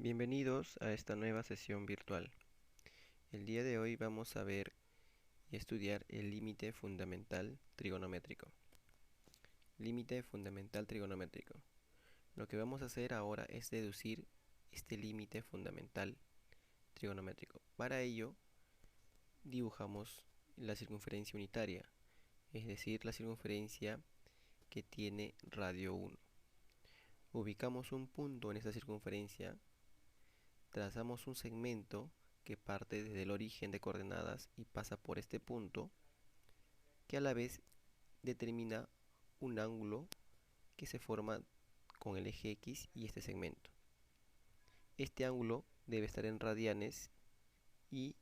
Bienvenidos a esta nueva sesión virtual. El día de hoy vamos a ver y estudiar el límite fundamental trigonométrico. Límite fundamental trigonométrico. Lo que vamos a hacer ahora es deducir este límite fundamental trigonométrico. Para ello, dibujamos la circunferencia unitaria, es decir, la circunferencia que tiene radio 1. Ubicamos un punto en esta circunferencia, trazamos un segmento que parte desde el origen de coordenadas y pasa por este punto, que a la vez determina un ángulo que se forma con el eje X y este segmento. Este ángulo debe estar en radianes y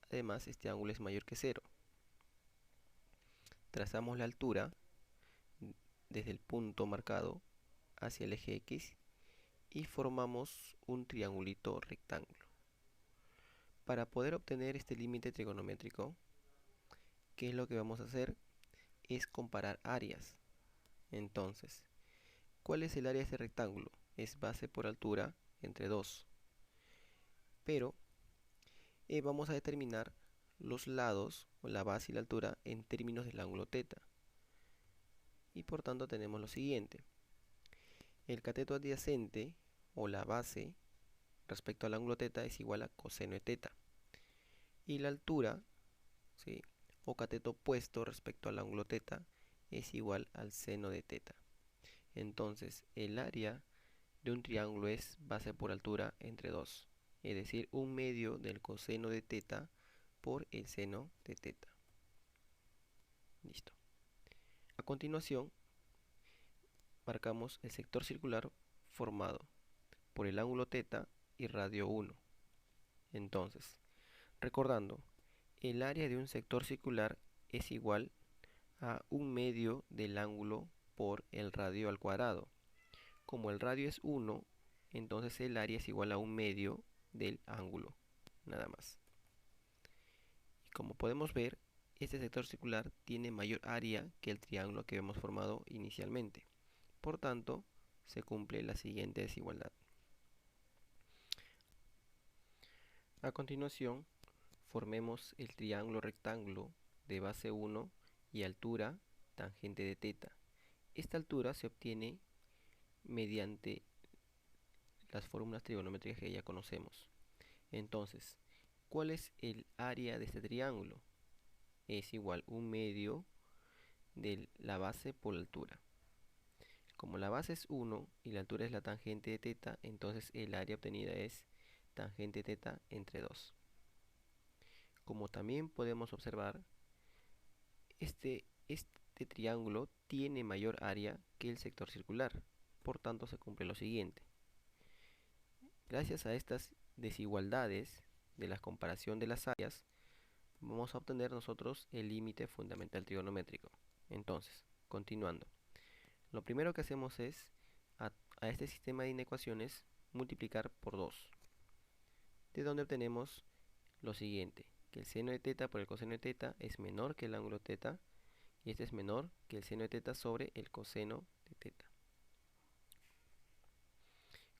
además este ángulo es mayor que 0. Trazamos la altura desde el punto marcado hacia el eje X y formamos un triangulito rectángulo. Para poder obtener este límite trigonométrico, ¿qué es lo que vamos a hacer? Es comparar áreas. Entonces, ¿cuál es el área de este rectángulo? Es base por altura entre 2. Pero vamos a determinar los lados, o la base y la altura, en términos del ángulo θ. Y por tanto tenemos lo siguiente. El cateto adyacente, o la base, respecto al ángulo θ es igual a coseno de θ. Y la altura, ¿sí?, o cateto opuesto respecto al ángulo θ es igual al seno de θ. Entonces, el área de un triángulo es base por altura entre 2, es decir, un medio del coseno de θ por el seno de θ. Listo. A continuación, marcamos el sector circular formado por el ángulo θ y radio 1. Entonces, recordando, el área de un sector circular es igual a un medio del ángulo por el radio al cuadrado. Como el radio es 1, entonces el área es igual a un medio del ángulo, nada más. Y como podemos ver, este sector circular tiene mayor área que el triángulo que hemos formado inicialmente. Por tanto, se cumple la siguiente desigualdad. A continuación, formemos el triángulo rectángulo de base 1 y altura tangente de θ. Esta altura se obtiene mediante las fórmulas trigonométricas que ya conocemos. Entonces, ¿cuál es el área de este triángulo? Es igual a un medio de la base por la altura. Como la base es 1 y la altura es la tangente de θ, entonces el área obtenida es tangente θ entre 2. Como también podemos observar, este triángulo tiene mayor área que el sector circular. Por tanto, se cumple lo siguiente. Gracias a estas desigualdades de la comparación de las áreas, vamos a obtener nosotros el límite fundamental trigonométrico. Entonces, continuando. Lo primero que hacemos es, a este sistema de inecuaciones, multiplicar por 2. De donde obtenemos lo siguiente, que el seno de θ por el coseno de θ es menor que el ángulo θ, y este es menor que el seno de θ sobre el coseno de θ.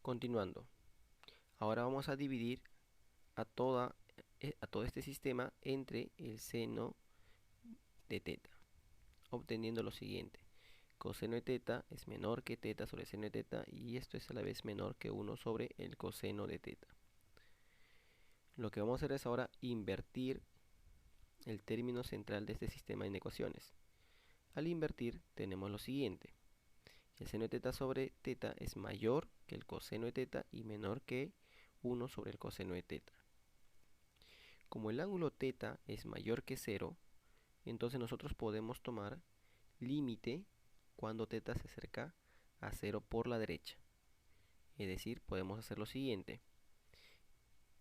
Continuando, ahora vamos a dividir a todo este sistema entre el seno de θ, obteniendo lo siguiente. Coseno de θ es menor que θ sobre seno de θ, y esto es a la vez menor que 1 sobre el coseno de θ. Lo que vamos a hacer es ahora invertir el término central de este sistema de inecuaciones. Al invertir tenemos lo siguiente. El seno de θ sobre θ es mayor que el coseno de θ y menor que 1 sobre el coseno de θ. Como el ángulo θ es mayor que 0, entonces nosotros podemos tomar límite cuando θ se acerca a 0 por la derecha. Es decir, podemos hacer lo siguiente.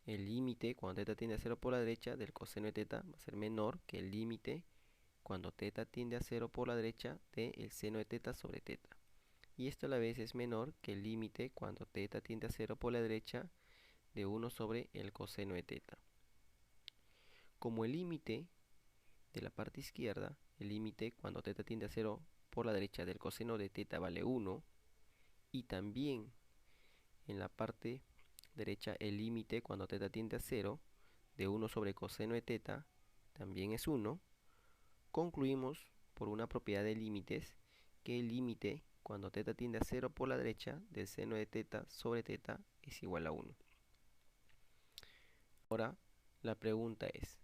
El límite cuando θ tiende a 0 por la derecha del coseno de θ va a ser menor que el límite cuando θ tiende a 0 por la derecha del seno de θ sobre θ. Y esto a la vez es menor que el límite cuando θ tiende a 0 por la derecha de 1 sobre el coseno de θ. Como el límite de la parte izquierda, el límite cuando θ tiende a 0 por la derecha del coseno de θ vale 1, y también en la parte derecha el límite cuando teta tiende a 0 de 1 sobre coseno de teta también es 1, concluimos por una propiedad de límites que el límite cuando teta tiende a 0 por la derecha del seno de teta sobre teta es igual a 1. Ahora la pregunta es,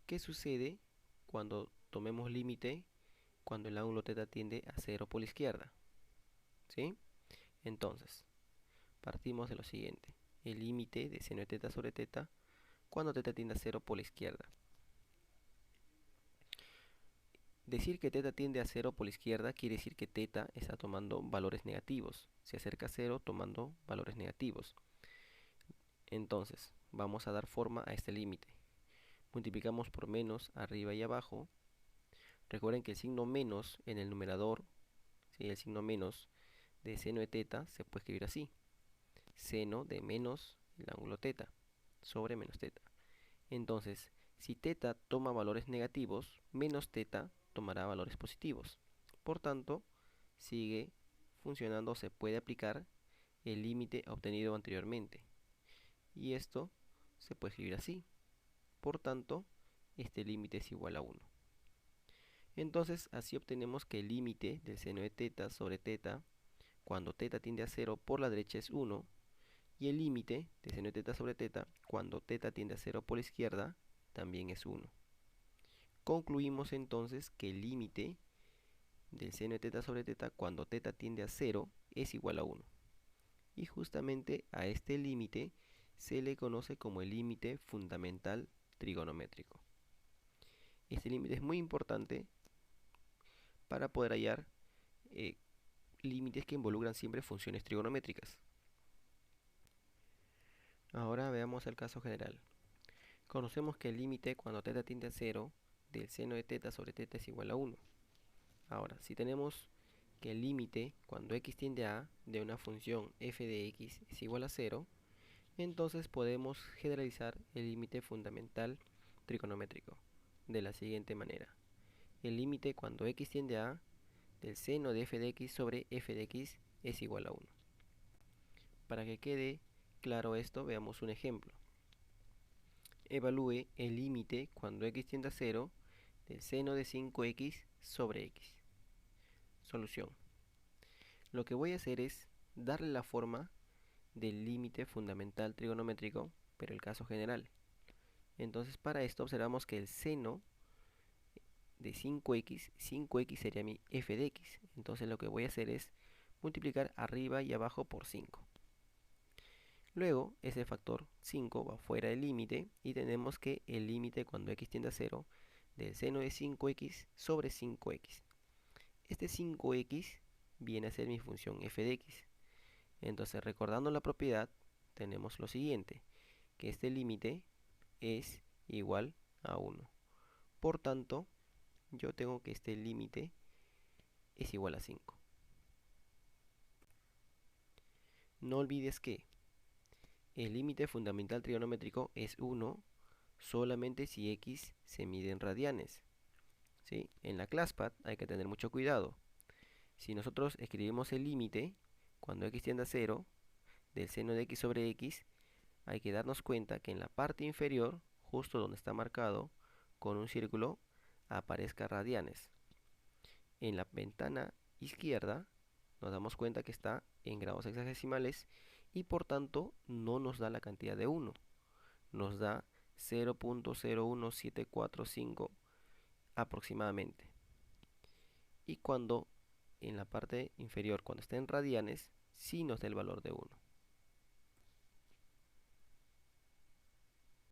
¿qué sucede cuando tomemos límite cuando el ángulo teta tiende a 0 por la izquierda? ¿Sí? Entonces, partimos de lo siguiente. El límite de seno de teta sobre teta cuando teta tiende a 0 por la izquierda. Decir que teta tiende a 0 por la izquierda quiere decir que teta está tomando valores negativos. Se acerca a 0 tomando valores negativos. Entonces, vamos a dar forma a este límite. Multiplicamos por menos arriba y abajo. Recuerden que el signo menos en el numerador, ¿sí? El signo menos de seno de teta se puede escribir así. Seno de menos el ángulo teta sobre menos teta. Entonces, si teta toma valores negativos, menos teta tomará valores positivos. Por tanto, sigue funcionando, se puede aplicar el límite obtenido anteriormente. Y esto se puede escribir así. Por tanto, este límite es igual a 1. Entonces, así obtenemos que el límite del seno de teta sobre teta, cuando teta tiende a 0 por la derecha es 1, y el límite de seno de teta sobre teta, cuando teta tiende a 0 por la izquierda, también es 1. Concluimos entonces que el límite del seno de teta sobre teta, cuando teta tiende a 0, es igual a 1. Y justamente a este límite se le conoce como el límite fundamental trigonométrico. Este límite es muy importante para poder hallar límites que involucran siempre funciones trigonométricas. Ahora veamos el caso general. Conocemos que el límite cuando teta tiende a 0 del seno de teta sobre teta es igual a 1. Ahora, si tenemos que el límite cuando x tiende a de una función f de x es igual a 0, entonces podemos generalizar el límite fundamental trigonométrico de la siguiente manera. El límite cuando x tiende a del seno de f de x sobre f de x es igual a 1. Para que quede claro esto, veamos un ejemplo. Evalúe el límite cuando x tiende a 0 del seno de 5x sobre x. Solución. Lo que voy a hacer es darle la forma del límite fundamental trigonométrico, pero el caso general. Entonces para esto observamos que el seno de 5x sería mi f de x. Entonces lo que voy a hacer es multiplicar arriba y abajo por 5. Luego ese factor 5 va fuera del límite y tenemos que el límite cuando x tiende a 0 del seno de 5x sobre 5x. Este 5x viene a ser mi función f de x. Entonces, recordando la propiedad, tenemos lo siguiente, que este límite es igual a 1. Por tanto, yo tengo que este límite es igual a 5. No olvides que el límite fundamental trigonométrico es 1 solamente si x se mide en radianes. ¿Sí? En la ClassPad hay que tener mucho cuidado. Si nosotros escribimos el límite cuando x tiende a 0 del seno de x sobre x, hay que darnos cuenta que en la parte inferior, justo donde está marcado con un círculo, aparezca radianes. En la ventana izquierda nos damos cuenta que está en grados hexagesimales y por tanto no nos da la cantidad de 1. Nos da 0.01745 aproximadamente. Y cuando en la parte inferior, cuando está en radianes, sí nos da el valor de 1.